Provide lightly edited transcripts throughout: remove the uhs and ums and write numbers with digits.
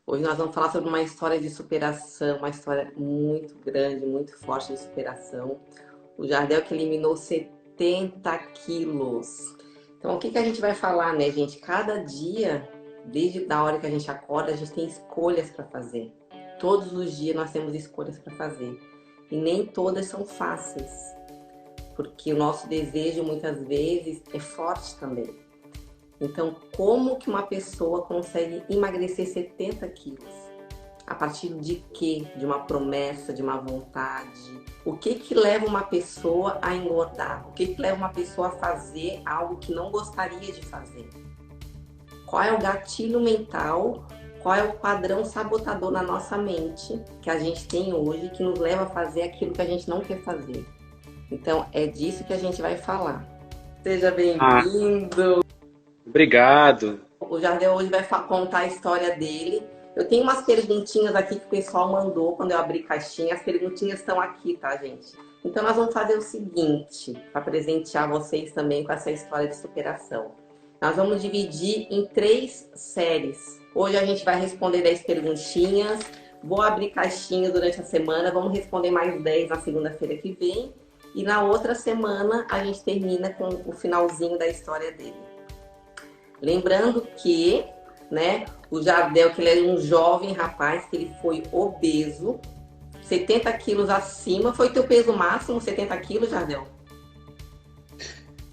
Hoje nós vamos falar sobre uma história de superação, uma história muito grande, muito forte de superação. O Jardel que eliminou 70 quilos. Então, o que que a gente vai falar, né, gente? Cada dia, desde a hora que a gente acorda, a gente tem escolhas para fazer. Todos os dias nós temos escolhas para fazer. E nem todas são fáceis, porque o nosso desejo, muitas vezes, é forte também. Então, como que uma pessoa consegue emagrecer 70 quilos? A partir de quê? De uma promessa, de uma vontade? O que que leva uma pessoa a engordar? O que que leva uma pessoa a fazer algo que não gostaria de fazer? Qual é o gatilho mental? Qual é o padrão sabotador na nossa mente que a gente tem hoje que nos leva a fazer aquilo que a gente não quer fazer? Então, é disso que a gente vai falar. Seja Ah, bem-vindo! obrigado. O Jardel hoje vai contar a história dele. Eu tenho umas perguntinhas aqui que o pessoal mandou quando eu abri caixinha. As perguntinhas estão aqui, tá, gente? Então nós vamos fazer o seguinte, para presentear vocês também com essa história de superação. Nós vamos dividir em 3 séries. Hoje a gente vai responder 10 perguntinhas. Vou abrir caixinhas durante a semana. Vamos responder mais 10 na segunda-feira que vem. E na outra semana a gente termina com o finalzinho da história dele. Lembrando que, né, o Jardel, que ele é um jovem rapaz, que ele foi obeso, 70 quilos acima. Foi teu peso máximo, 70 quilos, Jardel?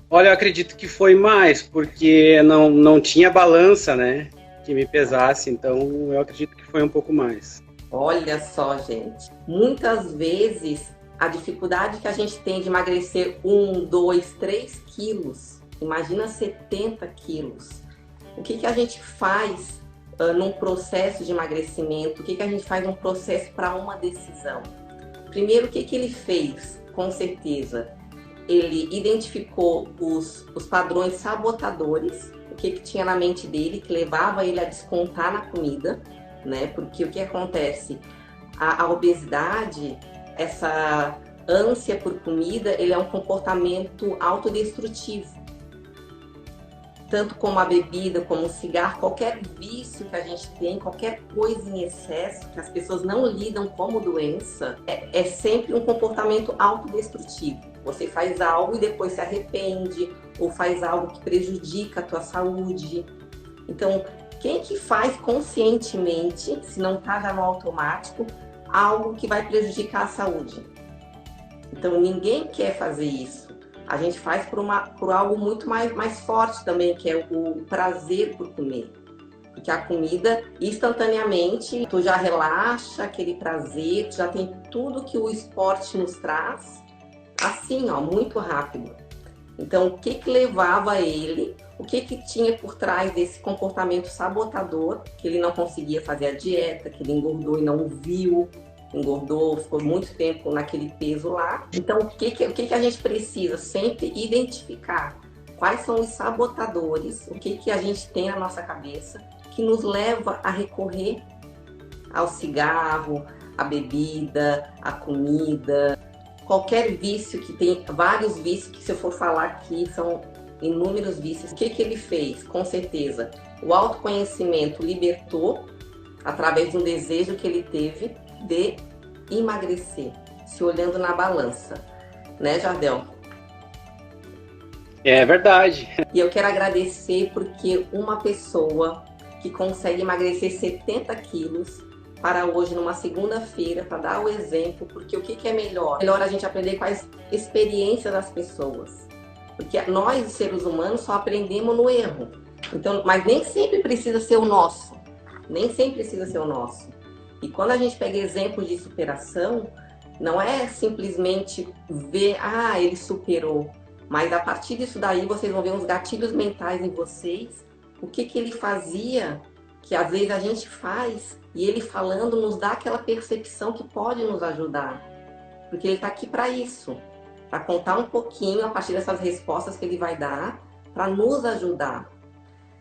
Olha, eu acredito que foi mais, porque não tinha balança, né, que me pesasse, então eu acredito que foi um pouco mais. Olha só, gente. Muitas vezes, a dificuldade que a gente tem de emagrecer 1, 2, 3 quilos, imagina 70 quilos. O que que a gente faz num processo de emagrecimento? O que que a gente faz num processo para uma decisão? Primeiro, o que que ele fez? Com certeza, ele identificou os padrões sabotadores, o que que tinha na mente dele que levava ele a descontar na comida, né? Porque o que acontece? A obesidade, essa ânsia por comida, ele é um comportamento autodestrutivo. Tanto como a bebida, como o cigarro, qualquer vício que a gente tem, qualquer coisa em excesso, que as pessoas não lidam como doença, é sempre um comportamento autodestrutivo. Você faz algo e depois se arrepende, ou faz algo que prejudica a tua saúde. Então, quem que faz conscientemente, se não está já no automático, algo que vai prejudicar a saúde? Então, ninguém quer fazer isso. A gente faz por algo muito mais forte também, que é o prazer por comer. Porque a comida, instantaneamente, tu já relaxa, aquele prazer, tu já tem tudo que o esporte nos traz, assim, ó, muito rápido. Então, o que que levava ele, o que que tinha por trás desse comportamento sabotador, que ele não conseguia fazer a dieta, que ele engordou e não viu, engordou, ficou muito tempo naquele peso lá. Então, o que que a gente precisa? Sempre identificar quais são os sabotadores, o que que a gente tem na nossa cabeça que nos leva a recorrer ao cigarro, à bebida, à comida, qualquer vício que tem, vários vícios que se eu for falar aqui são inúmeros vícios. O que que ele fez? Com certeza, o autoconhecimento libertou através de um desejo que ele teve de emagrecer, se olhando na balança, né, Jardel? É verdade. E eu quero agradecer porque uma pessoa que consegue emagrecer 70 quilos para hoje, numa segunda-feira, para dar o exemplo, porque o que que é melhor? Melhor a gente aprender com as experiências das pessoas. Porque nós, seres humanos, só aprendemos no erro. Então, mas nem sempre precisa ser o nosso. Nem sempre precisa ser o nosso. E quando a gente pega exemplos de superação, não é simplesmente ver, ele superou. Mas a partir disso daí, vocês vão ver uns gatilhos mentais em vocês. O que que ele fazia, que às vezes a gente faz, e ele falando nos dá aquela percepção que pode nos ajudar. Porque ele está aqui para isso. Para contar um pouquinho a partir dessas respostas que ele vai dar, para nos ajudar.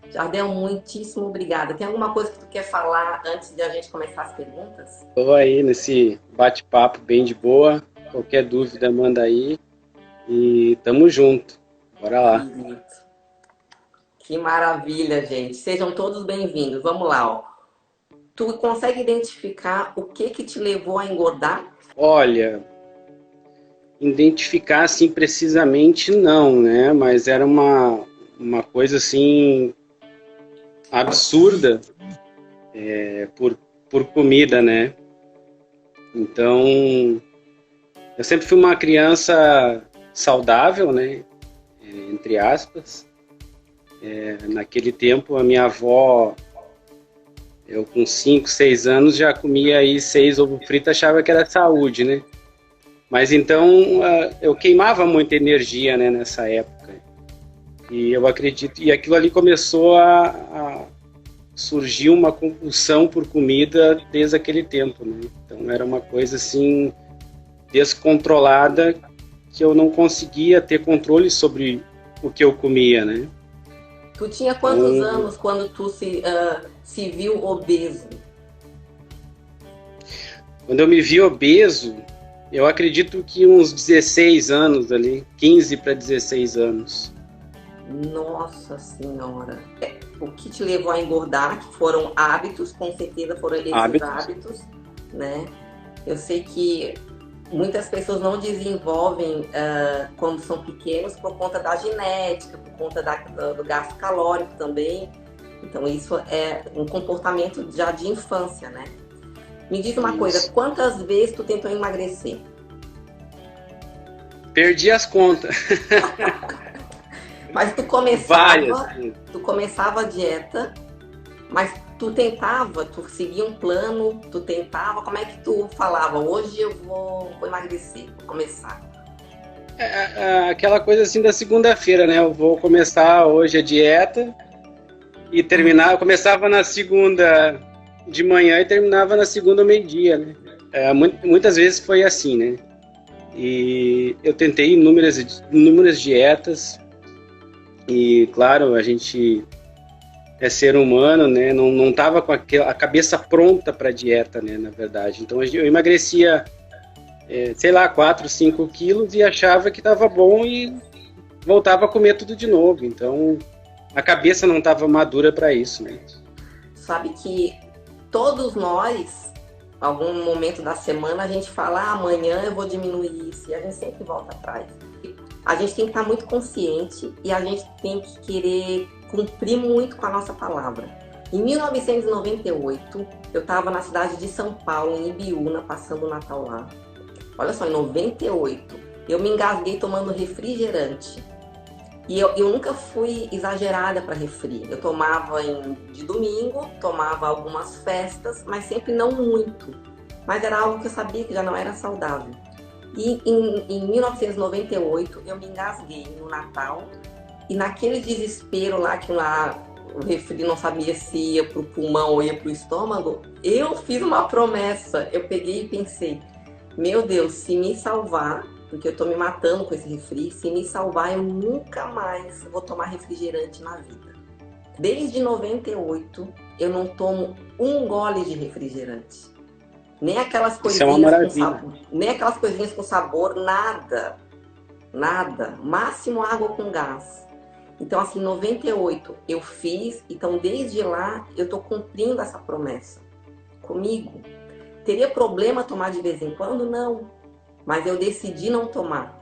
Jardel, muitíssimo obrigada. Tem alguma coisa que tu quer falar antes de a gente começar as perguntas? Estou aí nesse bate-papo bem de boa. Qualquer dúvida, manda aí. E tamo junto. Bora lá. Que maravilha, gente. Sejam todos bem-vindos. Vamos lá, ó. Tu consegue identificar o que te levou a engordar? Olha, identificar assim precisamente não, né? Mas era uma coisa assim absurda por comida, né? Então, eu sempre fui uma criança saudável, né? Entre aspas. Naquele tempo, a minha avó, eu com 5, 6 anos, já comia aí 6 ovos fritos, achava que era saúde, né? Mas então, eu queimava muita energia, né, nessa época. E eu acredito, e aquilo ali começou a surgir uma compulsão por comida desde aquele tempo, né? Então era uma coisa assim descontrolada que eu não conseguia ter controle sobre o que eu comia, né? Tu tinha quantos anos quando tu se viu obeso? Quando eu me vi obeso, eu acredito que uns 16 anos ali, 15 para 16 anos. Nossa Senhora! O que te levou a engordar, que foram hábitos, com certeza foram esses hábitos, né? Eu sei que muitas pessoas não desenvolvem quando são pequenos por conta da genética, por conta do gasto calórico também. Então isso é um comportamento já de infância, né? Me diz uma coisa, quantas vezes tu tentou emagrecer? Perdi as contas. Mas tu começava a dieta, mas tu seguia um plano, como é que tu falava? Hoje eu vou emagrecer, vou começar. Aquela coisa assim da segunda-feira, né? Eu vou começar hoje a dieta e terminar. Eu começava na segunda de manhã e terminava na segunda ao meio-dia, né? Muitas vezes foi assim, né? E eu tentei inúmeras dietas. E, claro, a gente é ser humano, né? Não estava com a cabeça pronta para a dieta, né? Na verdade. Então, eu emagrecia, 4, 5 quilos e achava que estava bom e voltava a comer tudo de novo. Então, a cabeça não estava madura para isso, né? Sabe que todos nós, algum momento da semana, a gente fala, amanhã eu vou diminuir isso. E a gente sempre volta atrás. A gente tem que estar muito consciente e a gente tem que querer cumprir muito com a nossa palavra. Em 1998, eu estava na cidade de São Paulo, em Ibiúna, passando o Natal lá. Olha só, em 98, eu me engasguei tomando refrigerante. E eu nunca fui exagerada para refri. Eu tomava de domingo, tomava algumas festas, mas sempre não muito. Mas era algo que eu sabia que já não era saudável. E em 1998 eu me engasguei no Natal e naquele desespero lá que o refri não sabia se ia pro pulmão ou ia pro estômago, eu fiz uma promessa. Eu peguei e pensei, meu Deus, se me salvar, porque eu tô me matando com esse refri, se me salvar eu nunca mais vou tomar refrigerante na vida. Desde 98 eu não tomo um gole de refrigerante. Nem aquelas coisinhas com sabor, nada. Máximo água com gás. Então, assim, em 98 eu fiz, então desde lá eu tô cumprindo essa promessa comigo. Teria problema tomar de vez em quando? Não. Mas eu decidi não tomar.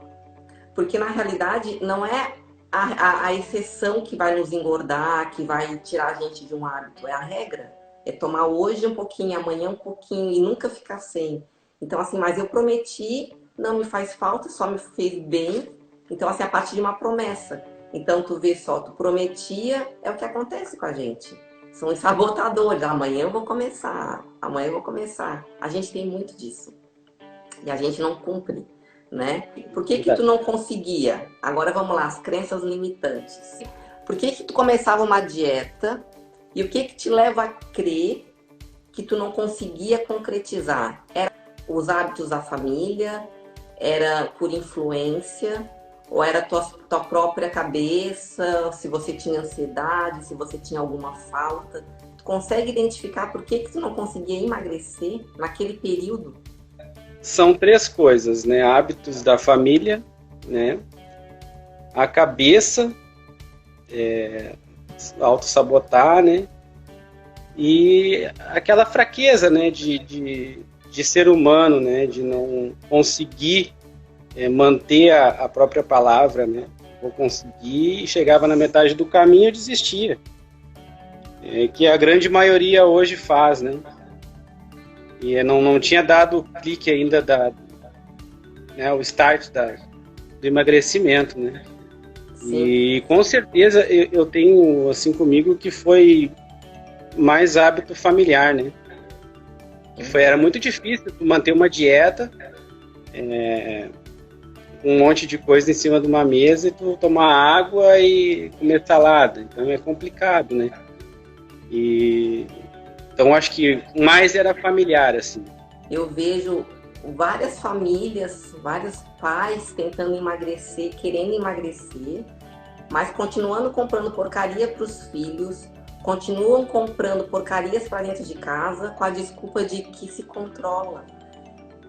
Porque na realidade não é a exceção que vai nos engordar, que vai tirar a gente de um hábito, é a regra. É tomar hoje um pouquinho, amanhã um pouquinho e nunca ficar sem. Então, assim, mas eu prometi, não me faz falta, só me fez bem. Então, assim, a partir de uma promessa. Então, tu vê só, tu prometia, é o que acontece com a gente. São os sabotadores. Amanhã eu vou começar, amanhã eu vou começar. A gente tem muito disso. E a gente não cumpre, né? Por que tu não conseguia? Agora vamos lá, as crenças limitantes. Por que tu começava uma dieta? E o que te leva a crer que tu não conseguia concretizar? Era os hábitos da família? Era por influência? Ou era tua própria cabeça? Se você tinha ansiedade? Se você tinha alguma falta? Tu consegue identificar por que tu não conseguia emagrecer naquele período? São 3 coisas, né? Hábitos da família, né? A cabeça, autossabotar, né? e aquela fraqueza, né, de ser humano, né, de não conseguir manter a própria palavra, né, vou conseguir, e chegava na metade do caminho e desistia, que a grande maioria hoje faz, né, e não tinha dado o clique ainda, né, o start do emagrecimento, né. Sim. E com certeza eu tenho assim comigo que foi mais hábito familiar, né? Era muito difícil manter uma dieta, um monte de coisa em cima de uma mesa e tu tomar água e comer salada. Então é complicado, né? Então acho que mais era familiar, assim. Eu vejo várias famílias, vários pais tentando emagrecer, querendo emagrecer, mas continuando comprando porcaria para os filhos, continuam comprando porcarias para dentro de casa com a desculpa de que se controla.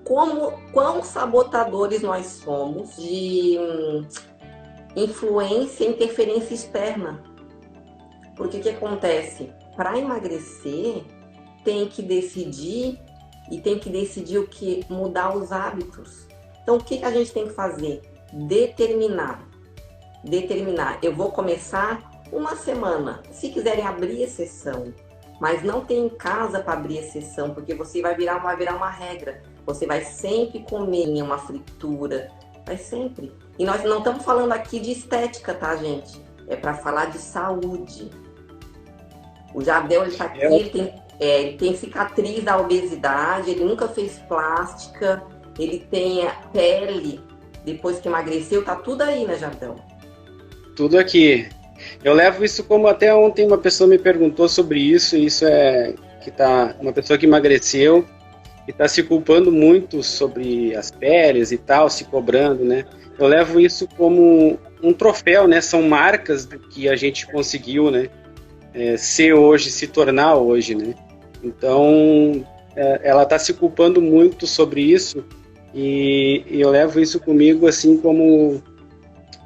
Quão sabotadores nós somos de influência e interferência externa. Porque o que acontece? Para emagrecer, tem que decidir, e tem que decidir o que? Mudar os hábitos. Então, o que a gente tem que fazer? Determinar. Eu vou começar uma semana. Se quiserem abrir exceção, mas não tem em casa para abrir exceção, porque você vai virar uma regra. Você vai sempre comer uma fritura, vai sempre. E nós não estamos falando aqui de estética, tá, gente? É para falar de saúde. O Jardel, ele tá aqui, ele tem cicatriz da obesidade, ele nunca fez plástica, ele tem a pele, depois que emagreceu, tá tudo aí, né, Jardel? Tudo aqui. Eu levo isso como até ontem uma pessoa me perguntou sobre isso, e isso uma pessoa que emagreceu e está se culpando muito sobre as peles e tal, se cobrando, né? Eu levo isso como um troféu, né? São marcas que a gente conseguiu, né? Ser hoje, se tornar hoje, né? Então, ela está se culpando muito sobre isso, e eu levo isso comigo assim como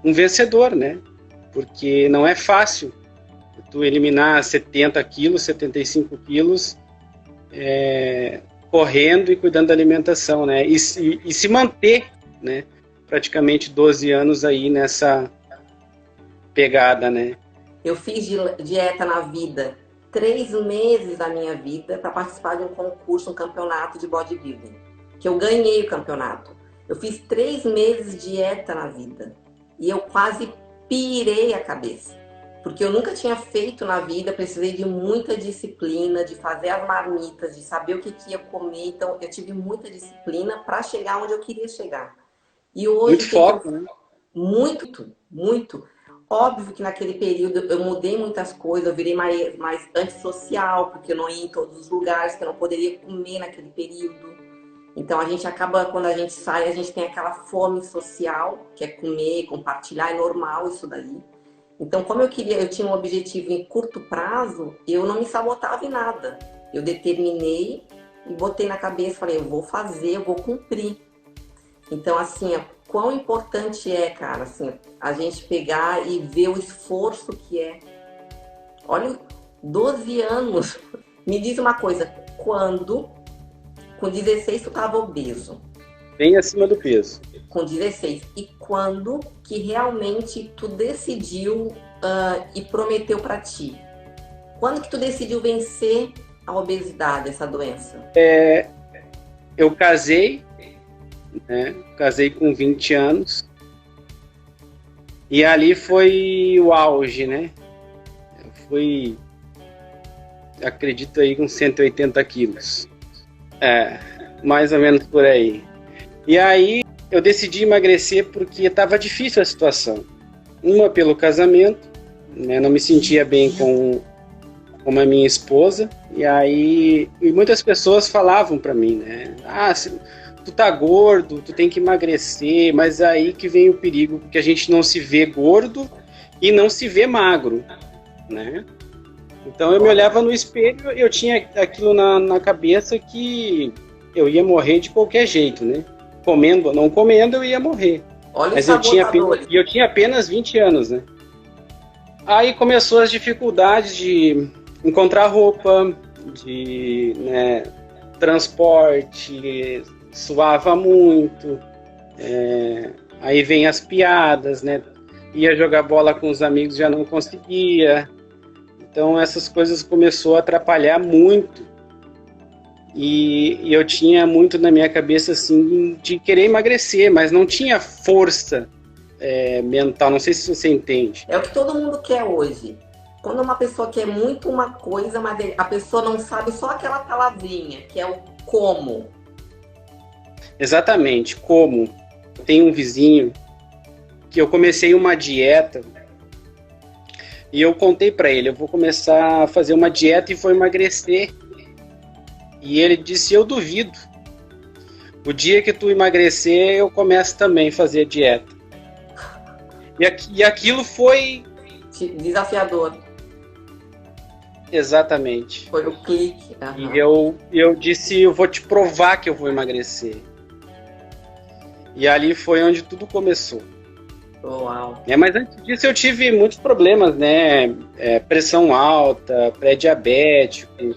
um vencedor, né? Porque não é fácil tu eliminar 70 quilos, 75 quilos, correndo e cuidando da alimentação, né? E se manter, né? Praticamente 12 anos aí nessa pegada, né? Eu fiz dieta na vida, 3 meses da minha vida, para participar de um concurso, um campeonato de bodybuilding, que eu ganhei o campeonato. Eu fiz 3 meses de dieta na vida e eu quase pirei a cabeça, porque eu nunca tinha feito na vida, precisei de muita disciplina, de fazer as marmitas, de saber o que ia comer, então eu tive muita disciplina para chegar onde eu queria chegar. E hoje muito foco, né? Muito. Óbvio que naquele período eu mudei muitas coisas, eu virei mais antissocial, porque eu não ia em todos os lugares, que eu não poderia comer naquele período. Então a gente acaba, quando a gente sai, a gente tem aquela fome social, que é comer, compartilhar, é normal isso daí. Então como eu tinha um objetivo em curto prazo, eu não me sabotava em nada. Eu determinei e botei na cabeça, falei, eu vou fazer, eu vou cumprir. Então assim, quão importante é, cara, assim, a gente pegar e ver o esforço que é. Olha, 12 anos. Me diz uma coisa, quando... Com 16 tu estava obeso. Bem acima do peso. Com 16. E quando que realmente tu decidiu e prometeu para ti? Quando que tu decidiu vencer a obesidade, essa doença? Eu casei, né? Casei com 20 anos. E ali foi o auge, né? Eu fui, acredito aí, com 180 quilos. Mais ou menos por aí. E aí eu decidi emagrecer porque estava difícil a situação. Uma, pelo casamento, né, não me sentia bem com a minha esposa. E muitas pessoas falavam para mim, né? Tu tá gordo, tu tem que emagrecer. Mas aí que vem o perigo, porque a gente não se vê gordo e não se vê magro, né? Então eu me olhava no espelho, eu tinha aquilo na cabeça que eu ia morrer de qualquer jeito, né? Comendo ou não comendo, eu ia morrer. Olha, mas eu tinha apenas 20 anos, né? Aí começou as dificuldades de encontrar roupa, né, transporte, suava muito, aí vem as piadas, né? Ia jogar bola com os amigos, já não conseguia. Então essas coisas começou a atrapalhar muito. E eu tinha muito na minha cabeça assim de querer emagrecer, mas não tinha força mental. Não sei se você entende. É o que todo mundo quer hoje. Quando uma pessoa quer muito uma coisa, mas a pessoa não sabe só aquela palavrinha, que é o como. Exatamente, como. Eu tenho um vizinho que eu comecei uma dieta e eu contei para ele, eu vou começar a fazer uma dieta e vou emagrecer. E ele disse, eu duvido. O dia que tu emagrecer, eu começo também a fazer a dieta. E aquilo foi... desafiador. Exatamente. Foi o clique. Uhum. E eu disse, eu vou te provar que eu vou emagrecer. E ali foi onde tudo começou. Uau. Mas antes disso eu tive muitos problemas, né? Pressão alta, pré-diabético,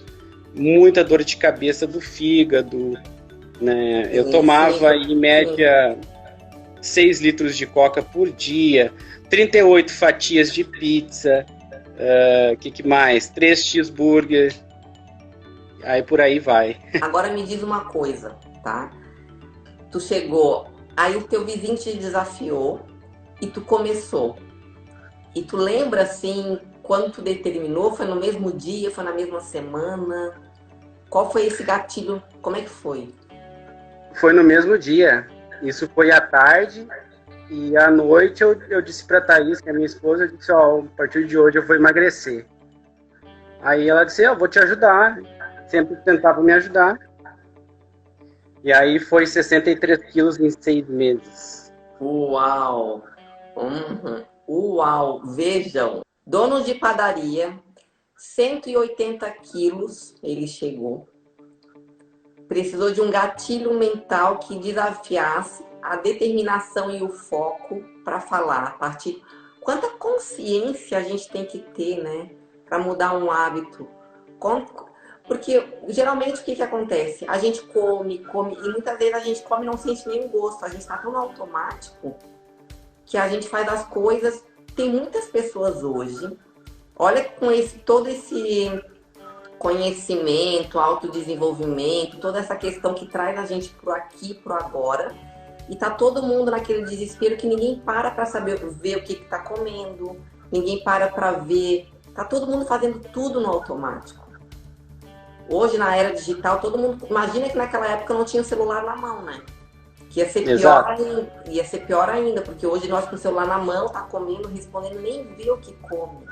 muita dor de cabeça do fígado, né? Eu tomava em média 6 litros de coca por dia, 38 fatias de pizza, que mais? 3 cheeseburger, aí por aí vai. Agora me diz uma coisa, tá? Tu chegou, aí o teu vizinho te desafiou e tu começou. E tu lembra, assim, quando tu determinou? Foi no mesmo dia? Foi na mesma semana? Qual foi esse gatilho? Como é que foi? Foi no mesmo dia. Isso foi à tarde. E à noite eu disse pra Thaís, que é minha esposa, eu disse, a partir de hoje eu vou emagrecer. Aí ela disse, eu vou te ajudar. Sempre tentava me ajudar. E aí foi 63 quilos em 6 meses. Uau! Uhum. Uau! Vejam, dono de padaria, 180 quilos, ele chegou. Precisou de um gatilho mental que desafiasse a determinação e o foco para falar. A partir... Quanta consciência a gente tem que ter, né? Para mudar um hábito. Porque geralmente o que acontece? A gente come, e muitas vezes a gente come e não sente nenhum gosto. A gente está tão automático que a gente faz as coisas. Tem muitas pessoas hoje, olha, com todo esse conhecimento, autodesenvolvimento, toda essa questão que traz a gente pro aqui, pro agora, e tá todo mundo naquele desespero que ninguém para saber ver o que tá comendo, ninguém para ver, tá todo mundo fazendo tudo no automático. Hoje, na era digital, todo mundo... Imagina que naquela época não tinha celular na mão, né? Que ia ser pior ainda. Ia ser pior ainda, porque hoje nós com o celular na mão, tá comendo, respondendo, nem vê o que come.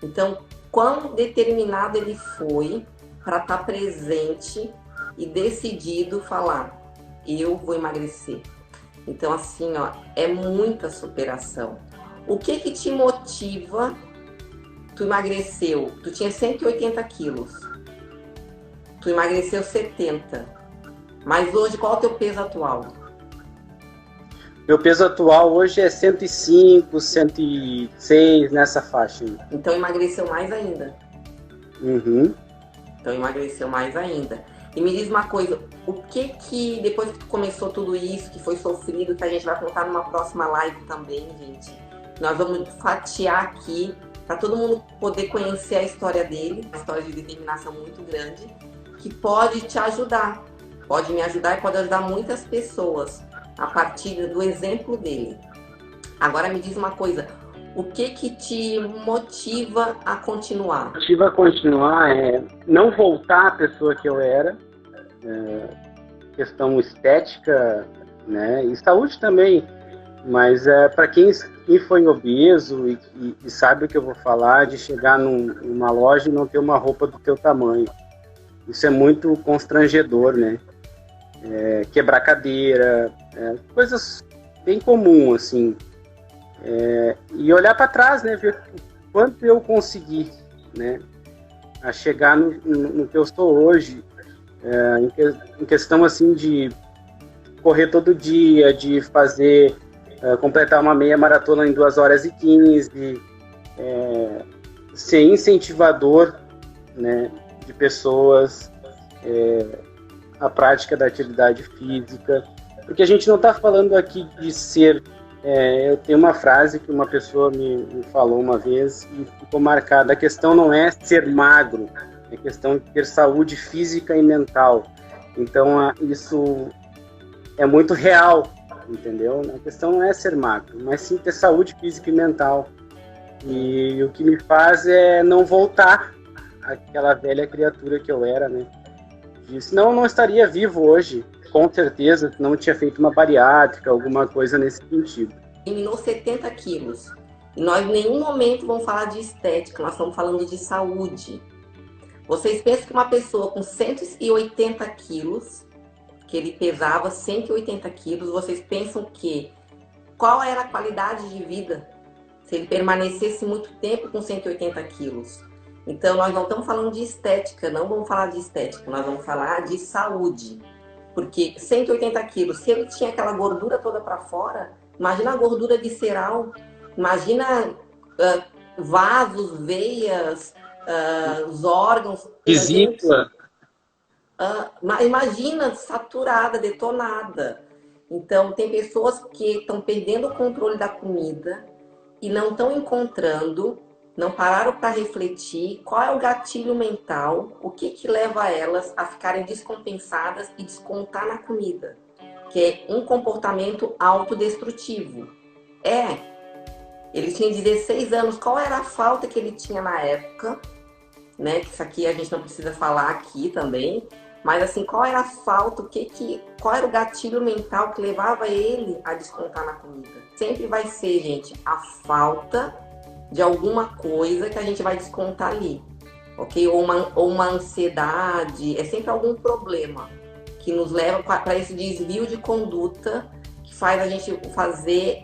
Então, quão determinado ele foi para estar presente e decidido falar, eu vou emagrecer. Então, assim, ó, é muita superação. O que te motiva? Tu emagreceu, tu tinha 180 quilos. Tu emagreceu 70. Mas hoje, qual é o teu peso atual? Meu peso atual hoje é 105, 106, nessa faixa. Então emagreceu mais ainda. Uhum. Então emagreceu mais ainda. E me diz uma coisa, o que depois que tu começou tudo isso, que foi sofrido, que a gente vai contar numa próxima live também, gente. Nós vamos fatiar aqui, para todo mundo poder conhecer a história dele, uma história de determinação muito grande, que pode te ajudar. Pode me ajudar e pode ajudar muitas pessoas a partir do exemplo dele. Agora me diz uma coisa, o que te motiva a continuar? Motiva a continuar é não voltar à pessoa que eu era, questão estética, né, e saúde também, mas para quem foi obeso e sabe o que eu vou falar, de chegar numa loja e não ter uma roupa do teu tamanho. Isso é muito constrangedor, né? Quebrar cadeira, coisas bem comuns, assim. E olhar para trás, né? Ver quanto eu consegui, né? A chegar no que eu estou hoje, em questão, assim, de correr todo dia, de fazer, completar uma meia maratona em 2 horas e 15, ser incentivador, né? de pessoas, a prática da atividade física, porque a gente não está falando aqui de ser... eu tenho uma frase que uma pessoa me falou uma vez e ficou marcada: a questão não é ser magro, é questão de ter saúde física e mental. Então, isso é muito real, entendeu? A questão não é ser magro, mas sim ter saúde física e mental. E o que me faz é não voltar àquela velha criatura que eu era, né? Senão eu não estaria vivo hoje, com certeza, se não tinha feito uma bariátrica, alguma coisa nesse sentido. Eliminou 70 quilos. E nós em nenhum momento vamos falar de estética, nós estamos falando de saúde. Vocês pensam que uma pessoa com 180 quilos, que ele pesava 180 quilos, vocês pensam que qual era a qualidade de vida se ele permanecesse muito tempo com 180 quilos? Então, nós não estamos falando de estética, não vamos falar de estética, nós vamos falar de saúde. Porque 180 quilos, se ele tinha aquela gordura toda para fora, imagina a gordura visceral, imagina vasos, veias, os órgãos. Vesícula. Imagina saturada, detonada. Então, tem pessoas que estão perdendo o controle da comida e não estão encontrando, não pararam para refletir qual é o gatilho mental, o que leva elas a ficarem descompensadas e descontar na comida, que é um comportamento autodestrutivo. Ele tinha 16 anos, qual era a falta que ele tinha na época, né? Que isso aqui a gente não precisa falar aqui também, mas assim, qual era a falta, qual era o gatilho mental que levava ele a descontar na comida? Sempre vai ser, gente, a falta de alguma coisa que a gente vai descontar ali, ok? Ou uma ansiedade, é sempre algum problema que nos leva para esse desvio de conduta que faz a gente fazer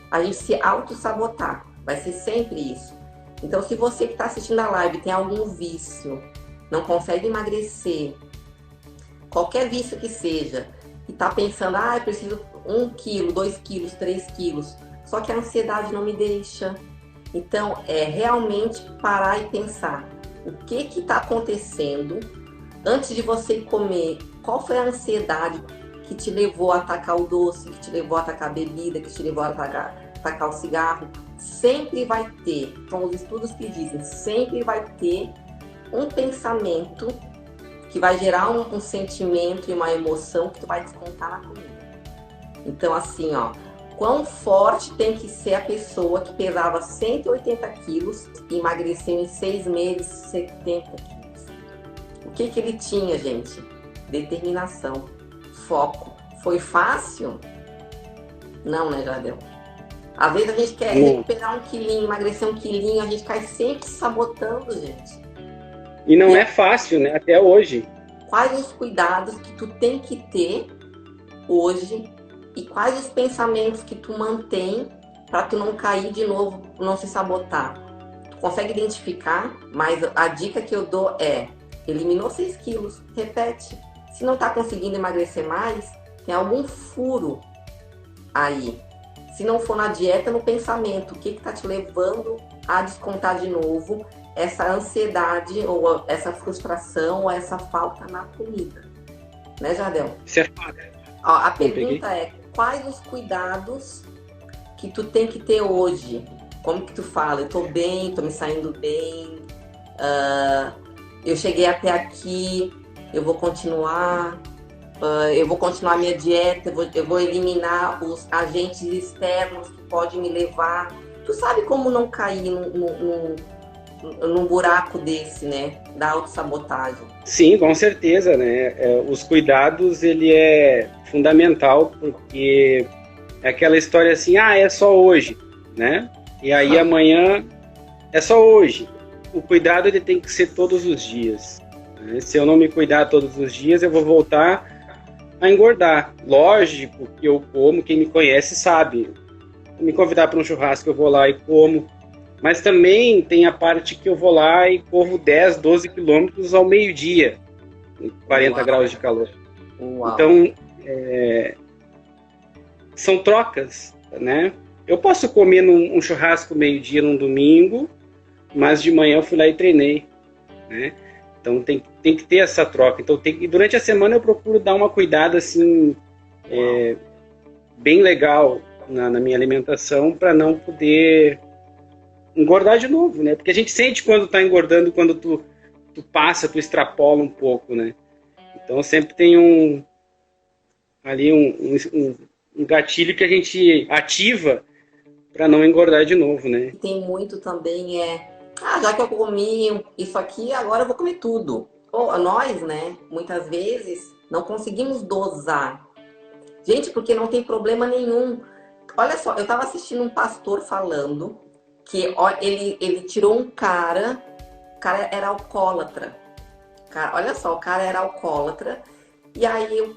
a gente se auto-sabotar. Vai ser sempre isso. Então, se você que está assistindo a live tem algum vício, não consegue emagrecer, qualquer vício que seja, e está pensando, eu preciso 1 quilo, 2 quilos, 3 quilos, só que a ansiedade não me deixa. Então, é realmente parar e pensar o que está acontecendo antes de você comer. Qual foi a ansiedade que te levou a atacar o doce, que te levou a atacar a bebida, que te levou a atacar o cigarro? Sempre vai ter, são os estudos que dizem, sempre vai ter um pensamento que vai gerar um sentimento e uma emoção que tu vai descontar na comida. Então, assim, quão forte tem que ser a pessoa que pesava 180 quilos e emagreceu em 6 meses 70 quilos. O que ele tinha, gente? Determinação, foco. Foi fácil? Não, né, Jardel? Às vezes a gente quer recuperar 1 quilinho, emagrecer 1 quilinho, a gente cai sempre sabotando, gente. E não é fácil, né? Até hoje. Quais os cuidados que tu tem que ter hoje e quais os pensamentos que tu mantém para tu não cair de novo, não se sabotar? Tu consegue identificar, mas a dica que eu dou é: eliminou 6 quilos, repete. Se não tá conseguindo emagrecer mais, tem algum furo aí. Se não for na dieta, no pensamento, o que tá te levando a descontar de novo essa ansiedade, ou essa frustração, ou essa falta na comida? Né, Jardel? Certo. A pergunta é: quais os cuidados que tu tem que ter hoje? Como que tu fala? Eu tô bem, tô me saindo bem, eu cheguei até aqui, eu vou continuar a minha dieta, eu vou eliminar os agentes externos que podem me levar. Tu sabe como não cair num buraco desse, né? Da autossabotagem. Sim, com certeza, né? Os cuidados, ele é fundamental, porque é aquela história assim, é só hoje, né? E aí amanhã é só hoje. O cuidado, ele tem que ser todos os dias, né? Se eu não me cuidar todos os dias, eu vou voltar a engordar. Lógico que eu como, quem me conhece sabe. Se me convidar para um churrasco, eu vou lá e como. Mas também tem a parte que eu vou lá e corro 10, 12 quilômetros ao meio-dia, em 40 graus de calor. Uau. Então, são trocas, né? Eu posso comer um churrasco meio-dia num domingo, mas de manhã eu fui lá e treinei, né? Então tem que ter essa troca. Então durante a semana eu procuro dar uma cuidada assim, bem legal na minha alimentação, para não poder engordar de novo, né? Porque a gente sente quando tá engordando, quando tu extrapola um pouco, né? Então sempre tem um gatilho que a gente ativa para não engordar de novo, né? Tem muito também já que eu comi isso aqui, agora eu vou comer tudo. Ou nós, né, muitas vezes não conseguimos dosar. Gente, porque não tem problema nenhum. Olha só, eu tava assistindo um pastor falando que ele tirou um cara, o cara era alcoólatra. Olha só, o cara era alcoólatra e aí o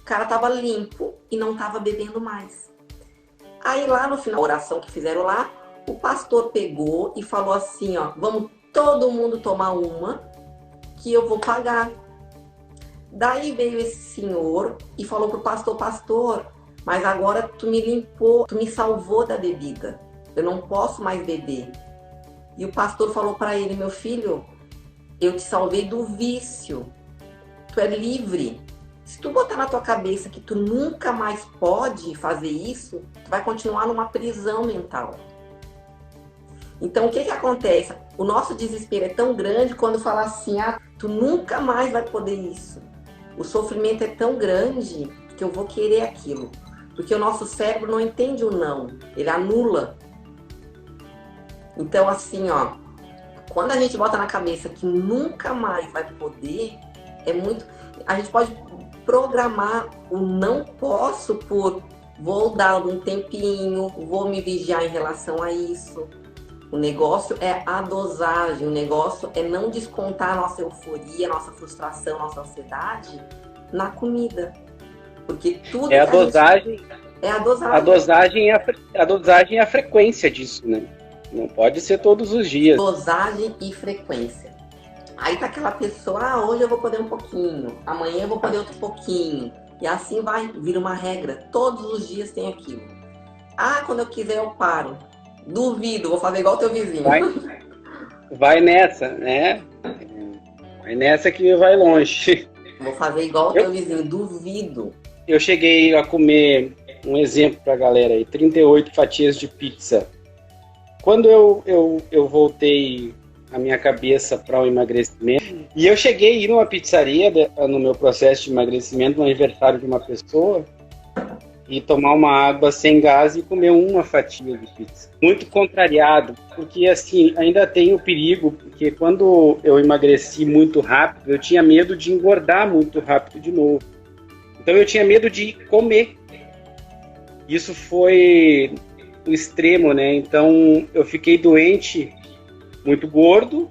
cara tava limpo e não tava bebendo mais. Aí lá no final da oração que fizeram lá, o pastor pegou e falou assim, ó, vamos todo mundo tomar uma que eu vou pagar. Daí veio esse senhor e falou pro pastor, mas agora tu me limpou, tu me salvou da bebida. Eu não posso mais beber. E o pastor falou para ele, meu filho, eu te salvei do vício. Tu é livre. Se tu botar na tua cabeça que tu nunca mais pode fazer isso, tu vai continuar numa prisão mental. Então, o que acontece? O nosso desespero é tão grande quando fala assim, tu nunca mais vai poder isso. O sofrimento é tão grande que eu vou querer aquilo. Porque o nosso cérebro não entende o não, ele anula. Então, assim, ó, quando a gente bota na cabeça que nunca mais vai poder, a gente pode programar o não posso por vou dar um tempinho, vou me vigiar em relação a isso. O negócio é a dosagem, o negócio é não descontar a nossa euforia, a nossa frustração, a nossa ansiedade na comida. Porque tudo é a dosagem. É a dosagem. A dosagem é a frequência disso, né? Não pode ser todos os dias. Dosagem e frequência. Aí tá aquela pessoa, hoje eu vou poder um pouquinho, amanhã eu vou poder outro pouquinho. E assim vira uma regra. Todos os dias tem aquilo. Quando eu quiser eu paro. Duvido, vou fazer igual o teu vizinho. Vai nessa, né? Vai nessa que vai longe. Vou fazer igual o teu vizinho, duvido. Eu cheguei a comer, um exemplo pra galera aí, 38 fatias de pizza. Quando eu voltei a minha cabeça para o emagrecimento, e eu cheguei a ir numa pizzaria no meu processo de emagrecimento, no aniversário de uma pessoa, e tomar uma água sem gás e comer uma fatia de pizza. Muito contrariado, porque assim, ainda tem o perigo, porque quando eu emagreci muito rápido, eu tinha medo de engordar muito rápido de novo. Então eu tinha medo de comer. Isso foi o extremo, né? Então eu fiquei doente, muito gordo,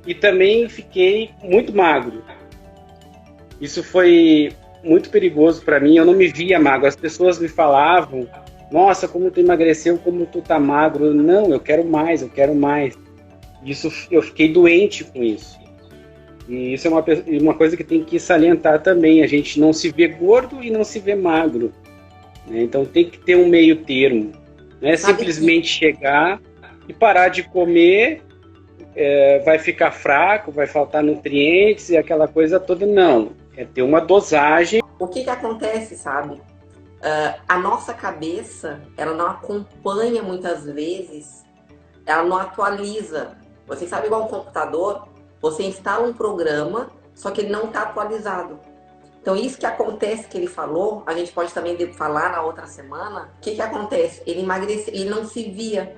e também fiquei muito magro. Isso foi muito perigoso para mim, eu não me via magro. As pessoas me falavam, nossa, como tu emagreceu, como tu tá magro. Não, eu quero mais, eu quero mais. Isso, eu fiquei doente com isso. E isso é uma coisa que tem que salientar também. A gente não se vê gordo e não se vê magro, né? Então tem que ter um meio termo. Não é simplesmente chegar e parar de comer, vai ficar fraco, vai faltar nutrientes e aquela coisa toda. Não, é ter uma dosagem. O que acontece, sabe? A nossa cabeça, ela não acompanha muitas vezes, ela não atualiza. Você sabe, igual um computador, você instala um programa, só que ele não está atualizado. Então, isso que acontece que ele falou, a gente pode também falar na outra semana. O que acontece? Ele emagreceu, ele não se via.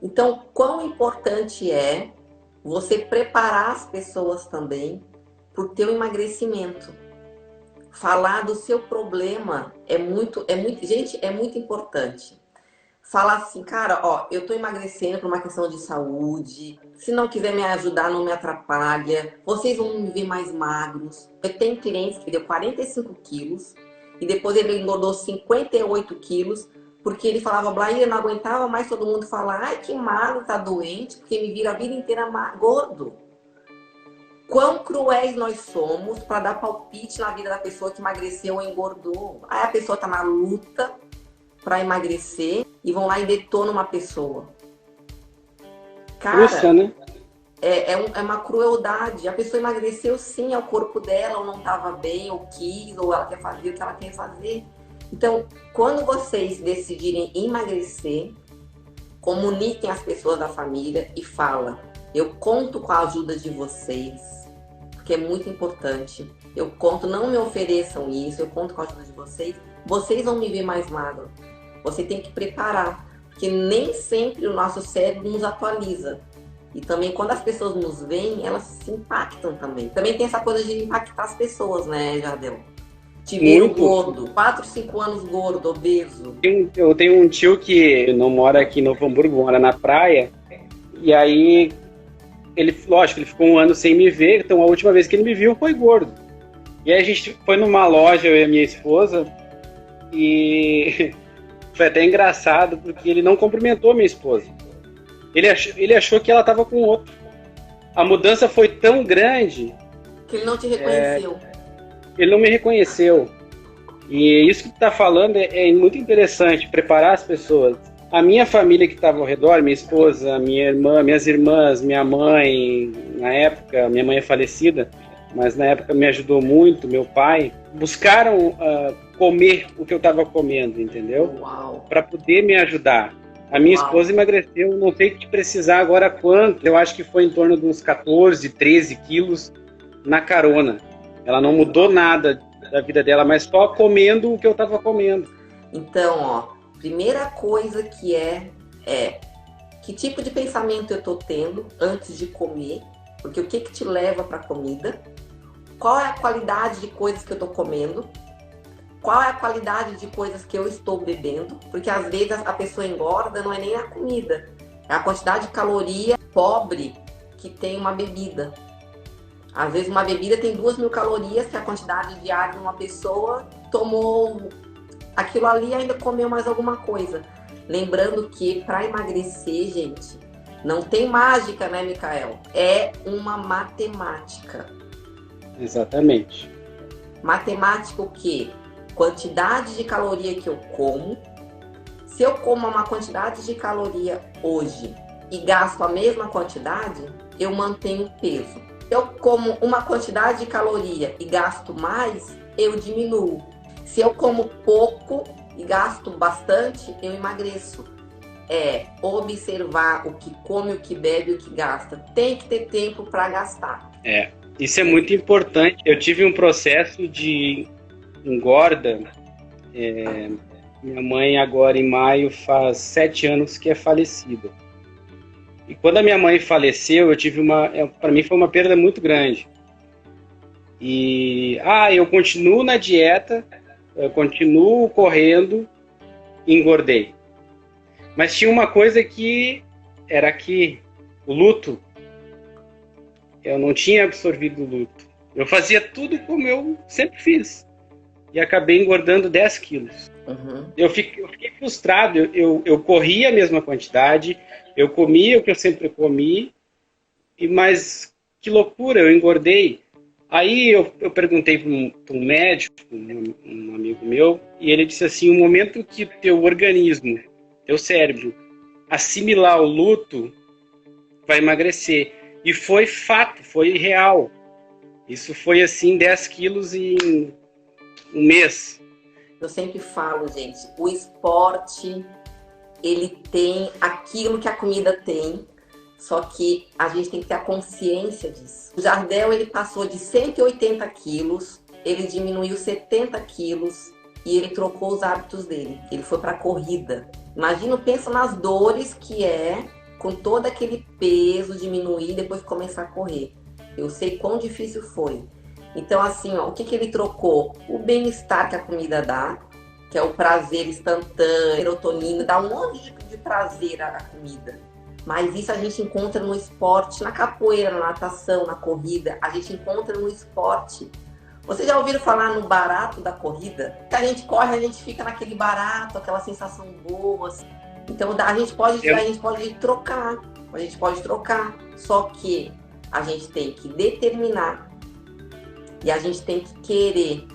Então, quão importante é você preparar as pessoas também para o teu emagrecimento. Falar do seu problema gente, é muito importante. Falar assim, cara, ó, eu tô emagrecendo por uma questão de saúde. Se não quiser me ajudar, não me atrapalha. Vocês vão me ver mais magros. Eu tenho clientes que deu 45 quilos e depois ele engordou 58 quilos porque ele falava, Blair, eu não aguentava mais todo mundo falar, ai, que magro, tá doente, porque me vira a vida inteira gordo. Quão cruéis nós somos para dar palpite na vida da pessoa que emagreceu ou engordou. Aí a pessoa tá na luta para emagrecer e vão lá e detonam uma pessoa. Cara, frustra, né? é uma crueldade. A pessoa emagreceu sim, é o corpo dela, ou não estava bem, ou quis, ou ela quer fazer o que ela quer fazer. Então, quando vocês decidirem emagrecer, comuniquem as pessoas da família e fala: eu conto com a ajuda de vocês, porque é muito importante. Eu conto, não me ofereçam isso, eu conto com a ajuda de vocês. Vocês vão me ver mais magro. Você tem que preparar, porque nem sempre o nosso cérebro nos atualiza. E também quando as pessoas nos veem, elas se impactam também. Também tem essa coisa de impactar as pessoas, né, Jardel? Te ver gordo, 4, 5 anos gordo, obeso. Eu tenho um tio que não mora aqui em Novo Hamburgo, mora na praia. E aí, lógico, ele ficou um ano sem me ver. Então a última vez que ele me viu foi gordo. E aí a gente foi numa loja, eu e a minha esposa. E foi até engraçado, porque ele não cumprimentou a minha esposa. Ele achou que ela estava com outro. A mudança foi tão grande... Que ele não te reconheceu. Ele não me reconheceu. E isso que tu está falando é muito interessante, preparar as pessoas. A minha família que estava ao redor, minha esposa, minha irmã, minhas irmãs, minha mãe, na época, minha mãe é falecida, mas na época me ajudou muito, meu pai, buscaram comer o que eu estava comendo, entendeu? Para poder me ajudar. A minha esposa emagreceu, não sei te precisar agora quanto, eu acho que foi em torno de uns 14, 13 quilos na carona. Ela não mudou nada da vida dela, mas só comendo o que eu estava comendo. Então, ó, primeira coisa que é que tipo de pensamento eu estou tendo antes de comer, porque o que te leva para a comida, qual é a qualidade de coisas que eu estou comendo, qual é a qualidade de coisas que eu estou bebendo, porque às vezes a pessoa engorda, não é nem a comida, é a quantidade de caloria pobre que tem uma bebida. Às vezes uma bebida tem 2.000 calorias, que é a quantidade de água de uma pessoa tomou aquilo ali e ainda comeu mais alguma coisa. Lembrando que para emagrecer, gente, não tem mágica, né, Micael? É uma matemática. Exatamente. Matemática o quê? Quantidade de caloria que eu como. Se eu como uma quantidade de caloria hoje e gasto a mesma quantidade, eu mantenho o peso. Se eu como uma quantidade de caloria e gasto mais, eu diminuo. Se eu como pouco e gasto bastante, eu emagreço. É observar o que come, o que bebe, o que gasta. Tem que ter tempo para gastar. Isso é muito importante. Eu tive um processo de engorda. Minha mãe agora em maio faz 7 anos que é falecida. E quando a minha mãe faleceu, eu tive para mim foi uma perda muito grande. E eu continuo na dieta, eu continuo correndo e engordei. Mas tinha uma coisa que era que o luto, eu não tinha absorvido o luto. Eu fazia tudo como eu sempre fiz. E acabei engordando 10 quilos. Uhum. Eu fiquei frustrado, eu corria a mesma quantidade, eu comia o que eu sempre comi, mas que loucura, eu engordei. Aí eu perguntei para um médico, um amigo meu, e ele disse assim, o momento que teu organismo, teu cérebro, assimilar o luto, vai emagrecer. E foi fato, foi real. Isso foi assim, 10 quilos em um mês. Eu sempre falo, gente, o esporte, ele tem aquilo que a comida tem, só que a gente tem que ter a consciência disso. O Jardel, ele passou de 180 quilos, ele diminuiu 70 quilos e ele trocou os hábitos dele. Ele foi para a corrida. Imagina, pensa nas dores que é, com todo aquele peso, diminuir e depois começar a correr. Eu sei quão difícil foi. Então, assim, ó, o que ele trocou? O bem-estar que a comida dá, que é o prazer instantâneo, serotonina, dá um monte de prazer à comida. Mas isso a gente encontra no esporte, na capoeira, na natação, na corrida. A gente encontra no esporte. Vocês já ouviram falar no barato da corrida? Que a gente corre, a gente fica naquele barato, aquela sensação boa. Assim. Então, a gente pode trocar. A gente pode trocar. Só que a gente tem que determinar. E a gente tem que querer,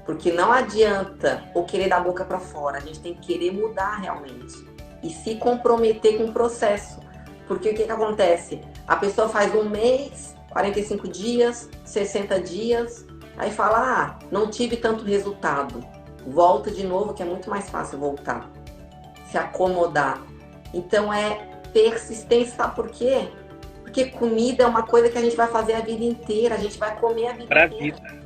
porque não adianta ou querer da boca para fora, a gente tem que querer mudar realmente e se comprometer com o processo. Porque o que acontece? A pessoa faz um mês, 45 dias, 60 dias, aí fala, não tive tanto resultado. Volta de novo, que é muito mais fácil voltar. Se acomodar. Então é persistência, sabe por quê? Porque comida é uma coisa que a gente vai fazer a vida inteira, a gente vai comer a vida inteira.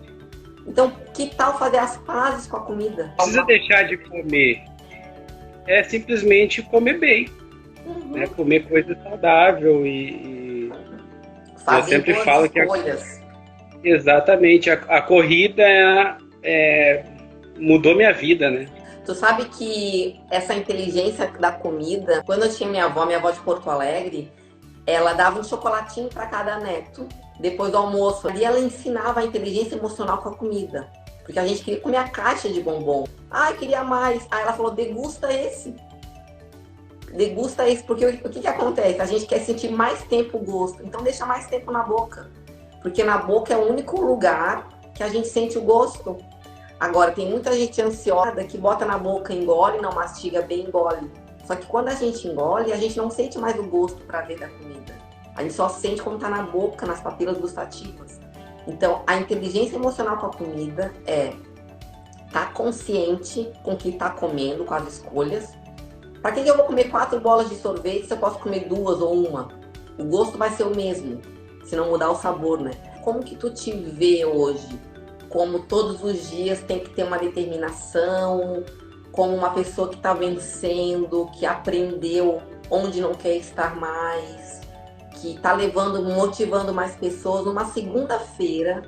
Então, que tal fazer as pazes com a comida? Não precisa deixar de comer. É simplesmente comer bem. Né? Comer coisa saudável e eu sempre falo escolhas. Exatamente. A corrida mudou minha vida, né? Tu sabe que essa inteligência da comida, quando eu tinha minha avó de Porto Alegre, ela dava um chocolatinho para cada neto depois do almoço. Ali ela ensinava a inteligência emocional com a comida. Porque a gente queria comer a caixa de bombom. Queria mais. Aí ela falou, degusta esse. Degusta esse. Porque o que acontece? A gente quer sentir mais tempo o gosto. Então deixa mais tempo na boca. Porque na boca é o único lugar que a gente sente o gosto. Agora, tem muita gente ansiosa que bota na boca, engole, não mastiga bem, engole. Só que quando a gente engole, a gente não sente mais o gosto, o prazer da comida. A gente só sente quando tá na boca, nas papilas gustativas. Então, a inteligência emocional com a comida é estar consciente com o que tá comendo, com as escolhas. Para que eu vou comer 4 bolas de sorvete se eu posso comer 2 ou 1? O gosto vai ser o mesmo, se não mudar o sabor, né? Como que tu te vê hoje? Como todos os dias tem que ter uma determinação, como uma pessoa que está vencendo, que aprendeu onde não quer estar mais, que está motivando mais pessoas. Numa segunda-feira,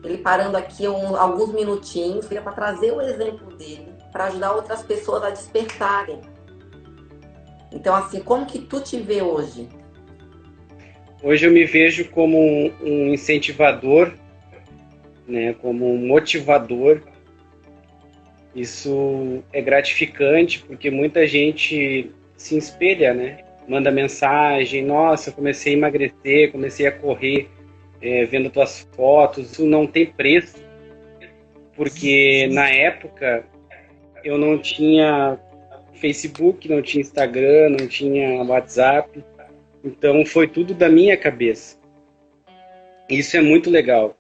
ele parando aqui alguns minutinhos para trazer o exemplo dele, para ajudar outras pessoas a despertarem. Então, assim, como que tu te vê hoje? Hoje eu me vejo como um incentivador, né, como um motivador. Isso é gratificante porque muita gente se espelha, né? Manda mensagem, nossa, comecei a emagrecer, comecei a correr, vendo tuas fotos. Isso não tem preço, porque na época eu não tinha Facebook, não tinha Instagram, não tinha WhatsApp, então foi tudo da minha cabeça. Isso é muito legal,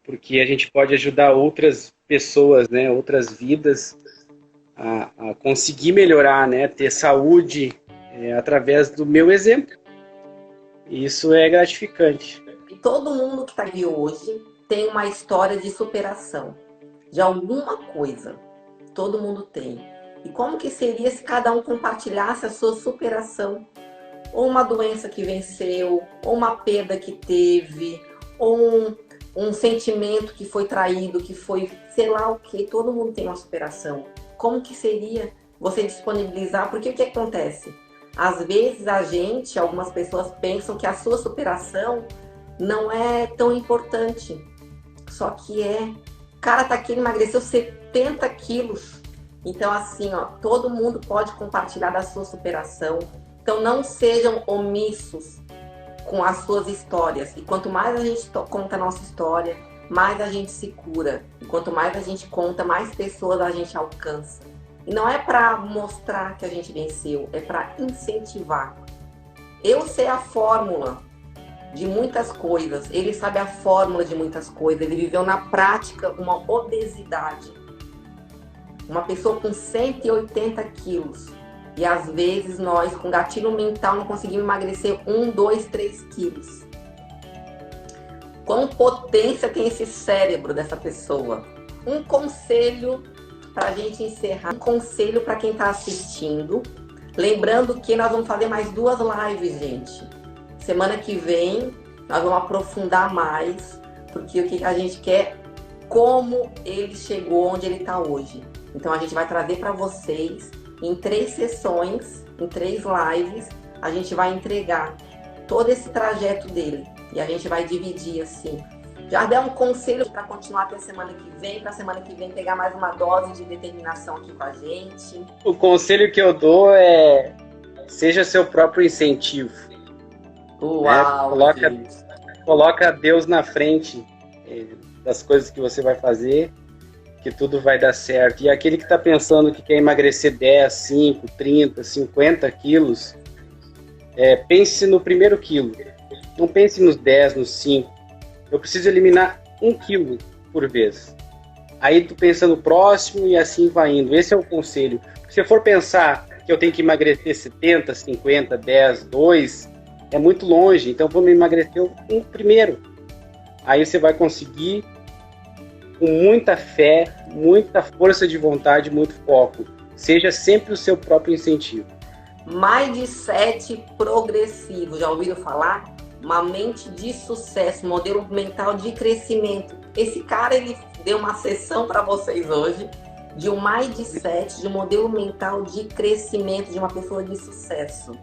porque a gente pode ajudar outras pessoas, né, outras vidas a conseguir melhorar, né, ter saúde através do meu exemplo. Isso é gratificante. E todo mundo que está aqui hoje tem uma história de superação, de alguma coisa. Todo mundo tem. E como que seria se cada um compartilhasse a sua superação? Ou uma doença que venceu, ou uma perda que teve, ou um sentimento que foi traído, que foi, sei lá o que, todo mundo tem uma superação. Como que seria você disponibilizar? Porque o que acontece? Às vezes algumas pessoas pensam que a sua superação não é tão importante. Só que é. O cara tá aqui, ele emagreceu 70 quilos. Então, assim, todo mundo pode compartilhar da sua superação. Então, não sejam omissos com as suas histórias. E quanto mais a gente conta a nossa história, mais a gente se cura. E quanto mais a gente conta, mais pessoas a gente alcança. E não é para mostrar que a gente venceu, é para incentivar. Eu sei a fórmula de muitas coisas, ele sabe a fórmula de muitas coisas, ele viveu na prática uma obesidade. Uma pessoa com 180 quilos. E às vezes nós, com gatilho mental, não conseguimos emagrecer 1, 2, 3 quilos. Quão potência tem esse cérebro dessa pessoa? Um conselho para a gente encerrar. Um conselho para quem está assistindo. Lembrando que nós vamos fazer mais 2 lives, gente. Semana que vem nós vamos aprofundar mais. Porque o que a gente quer, como ele chegou onde ele está hoje. Então a gente vai trazer para vocês em 3 sessões, em 3 lives, a gente vai entregar todo esse trajeto dele. E a gente vai dividir assim. Já dá um conselho para continuar até a semana que vem, para a semana que vem pegar mais uma dose de determinação aqui com a gente. O conselho que eu dou é: seja seu próprio incentivo. Uau! Né? Coloca Deus na frente das coisas que você vai fazer, que tudo vai dar certo. E aquele que está pensando que quer emagrecer 10, 5, 30, 50 quilos, pense no primeiro quilo. Não pense nos 10, nos 5. Eu preciso eliminar 1 quilo por vez. Aí tu pensa no próximo e assim vai indo. Esse é o conselho. Se eu for pensar que eu tenho que emagrecer 70, 50, 10, 2, é muito longe. Então vou me emagrecer um primeiro. Aí você vai conseguir com muita fé, muita força de vontade, muito foco. Seja sempre o seu próprio incentivo. Mindset progressivo. Já ouviram falar? Uma mente de sucesso, modelo mental de crescimento. Esse cara, ele deu uma sessão para vocês hoje de um mindset, de um modelo mental de crescimento de uma pessoa de sucesso.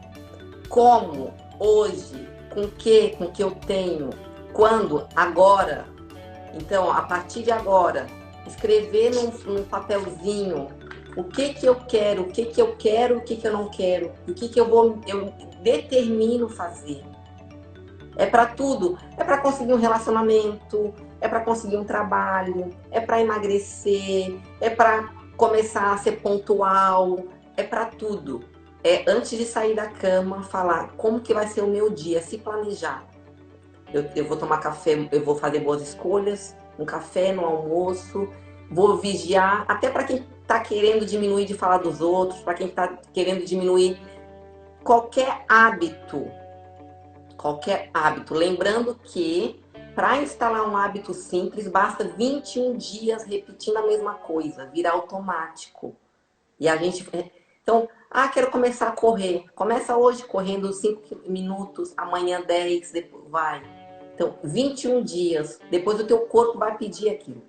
Como, hoje, com o que eu tenho, quando, agora. Então, a partir de agora, escrever num papelzinho o que eu quero, o que eu quero, o que eu não quero, o que eu determino fazer. É para tudo. É para conseguir um relacionamento, é para conseguir um trabalho, é para emagrecer, é para começar a ser pontual, é para tudo. É antes de sair da cama, falar como que vai ser o meu dia, se planejar. Eu vou tomar café, eu vou fazer boas escolhas, um café no almoço, vou vigiar, até para quem está querendo diminuir de falar dos outros, para quem está querendo diminuir qualquer hábito. Lembrando que para instalar um hábito simples, basta 21 dias repetindo a mesma coisa, virar automático. E a gente... Então, quero começar a correr. Começa hoje correndo 5 minutos, amanhã 10, depois vai. Então, 21 dias, depois o teu corpo vai pedir aquilo.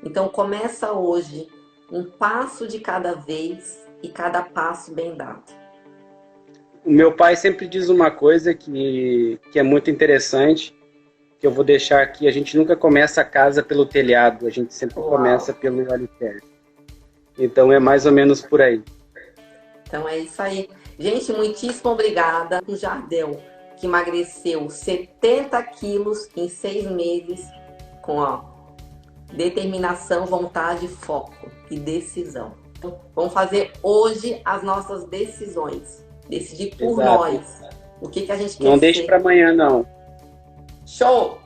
Então, começa hoje, um passo de cada vez e cada passo bem dado. O meu pai sempre diz uma coisa que é muito interessante, que eu vou deixar aqui. A gente nunca começa a casa pelo telhado, a gente sempre começa pelo alicerce. Então é mais ou menos por aí. Então é isso aí. Gente, muitíssimo obrigada. O Jardel, que emagreceu 70 quilos em 6 meses com determinação, vontade, foco e decisão. Vamos fazer hoje as nossas decisões. Decidir por nós. O que a gente quer ser. Não deixe para amanhã, não. Show!